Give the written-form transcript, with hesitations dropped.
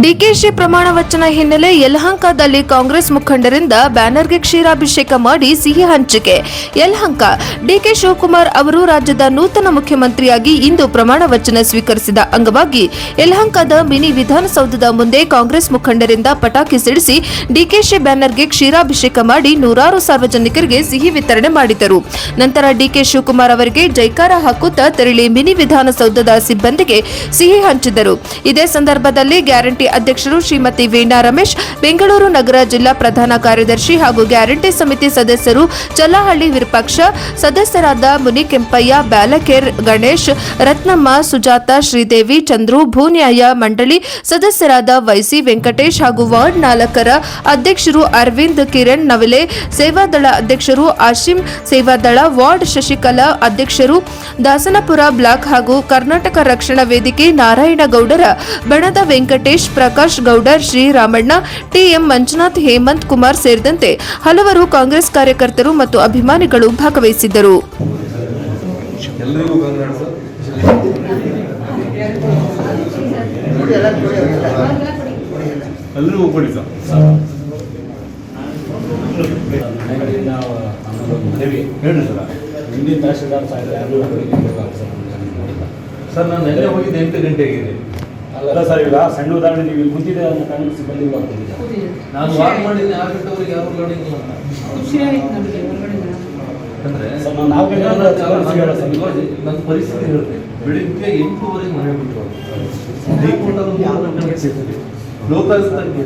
ಡಿಕೆಶಿ ಪ್ರಮಾಣ ವಚನ ಹಿನ್ನೆಲೆ ಯಲಹಂಕದಲ್ಲಿ ಕಾಂಗ್ರೆಸ್ ಮುಖಂಡರಿಂದ ಬ್ಯಾನರ್ಗೆ ಕ್ಷೀರಾಭಿಷೇಕ ಮಾಡಿ ಸಿಹಿ ಹಂಚಿಕೆ. ಯಲಹಂಕ ಡಿಕೆ ಶಿವಕುಮಾರ್ ಅವರು ರಾಜ್ಯದ ನೂತನ ಮುಖ್ಯಮಂತ್ರಿಯಾಗಿ ಇಂದು ಪ್ರಮಾಣ ವಚನ ಸ್ವೀಕರಿಸಿದ ಅಂಗವಾಗಿ ಯಲಹಂಕದ ಮಿನಿ ವಿಧಾನಸೌಧದ ಮುಂದೆ ಕಾಂಗ್ರೆಸ್ ಮುಖಂಡರಿಂದ ಪಟಾಕಿ ಸಿಡಿಸಿ ಡಿಕೆಶಿ ಬ್ಯಾನರ್ಗೆ ಕ್ಷೀರಾಭಿಷೇಕ ಮಾಡಿ ನೂರಾರು ಸಾರ್ವಜನಿಕರಿಗೆ ಸಿಹಿ ವಿತರಣೆ ಮಾಡಿದರು. ನಂತರ ಡಿಕೆ ಶಿವಕುಮಾರ್ ಅವರಿಗೆ ಜೈಕಾರ ಹಾಕುತ್ತಾ ತೆರಳಿ ಮಿನಿ ವಿಧಾನಸೌಧದ ಸಿಬ್ಬಂದಿಗೆ ಸಿಹಿ ಹಂಚಿದರು. ಇದೇ ಸಂದರ್ಭದಲ್ಲಿ ಗ್ಯಾರಂಟಿ ಅಧ್ಯಕ್ಷರು ಶ್ರೀಮತಿ ವೀಣಾ ರಮೇಶ್, ಬೆಂಗಳೂರು ನಗರ ಜಿಲ್ಲಾ ಪ್ರಧಾನ ಕಾರ್ಯದರ್ಶಿ ಹಾಗೂ ಗ್ಯಾರಂಟಿ ಸಮಿತಿ ಸದಸ್ಯರು ಚಲ್ಲಹಳ್ಳಿ ವಿರೂಪಾಕ್ಷ, ಸದಸ್ಯರಾದ ಮುನಿಕೆಂಪಯ್ಯ, ಬ್ಯಾಲಕೇರ್ ಗಣೇಶ್, ರತ್ನಮ್ಮ, ಸುಜಾತ, ಶ್ರೀದೇವಿ, ಚಂದ್ರು, ಭೂನ್ಯಾಯ ಮಂಡಳಿ ಸದಸ್ಯರಾದ ವೈಸಿ ವೆಂಕಟೇಶ್ ಹಾಗೂ ವಾರ್ಡ್ 4ರ ಅಧ್ಯಕ್ಷರು ಅರವಿಂದ್, ಕಿರಣ್ ನವಲೆ, ಸೇವಾದಳ ಅಧ್ಯಕ್ಷರು ಆಶಿಂ, ಸೇವಾದಳ ವಾರ್ಡ್ ಶಶಿಕಲಾ ಅಧ್ಯಕ್ಷರು, ದಾಸನಪುರ ಬ್ಲಾಕ್ ಹಾಗೂ ಕರ್ನಾಟಕ ರಕ್ಷಣಾ ವೇದಿಕೆ ನಾರಾಯಣಗೌಡರ ಬಣದ ವೆಂಕಟೇಶ್, ಪ್ರಕಾಶ್ ಗೌಡರ್, ಶ್ರೀರಾಮಣ್ಣ, ಟಿಎಂ ಮಂಜುನಾಥ್, ಹೇಮಂತ್ ಕುಮಾರ್ ಸೇರಿದಂತೆ ಹಲವರು ಕಾಂಗ್ರೆಸ್ ಕಾರ್ಯಕರ್ತರು ಮತ್ತು ಅಭಿಮಾನಿಗಳು ಭಾಗವಹಿಸಿದ್ದರು. ಸರ್, ನಾನು ನೆನ್ನೆ ಹೋಗಿದ್ದೆ 8 ಗಂಟೆಗೆ. ಅಲ್ಲ ಸರ್, ಈಗ ಸಣ್ಣ ಉದಾಹರಣೆ ನೀವು ಇಲ್ಲಿ ಕುಂತಿದ್ದೆ ಅನ್ನೋ ಕಾರಣಕ್ಕೆ ಸಿಬ್ಬಂದಿ ಮಾಡ್ತಿದ್ದೀರಾ. ನಾನು ವಾಕ್ ಮಾಡಿದ್ದೆ 6 ಗಂಟೆವರೆಗೆ ಯಾರು ಲೋಡಿಂಗ್ ಇಲ್ಲ ಅಂದರೆ ನನ್ನ ಪರಿಸ್ಥಿತಿ ಇರುತ್ತೆ. ಬೆಳಿಗ್ಗೆ 8 ಗಂಟೆವರೆಗೆ ಮನೆ ಬಿಟ್ಟು ಹೈಕೋರ್ಟ್ 3 ಗಂಟೆಗೆ ಸಿಗ್ತದೆ. ಲೋಕಾಯುಕ್ತ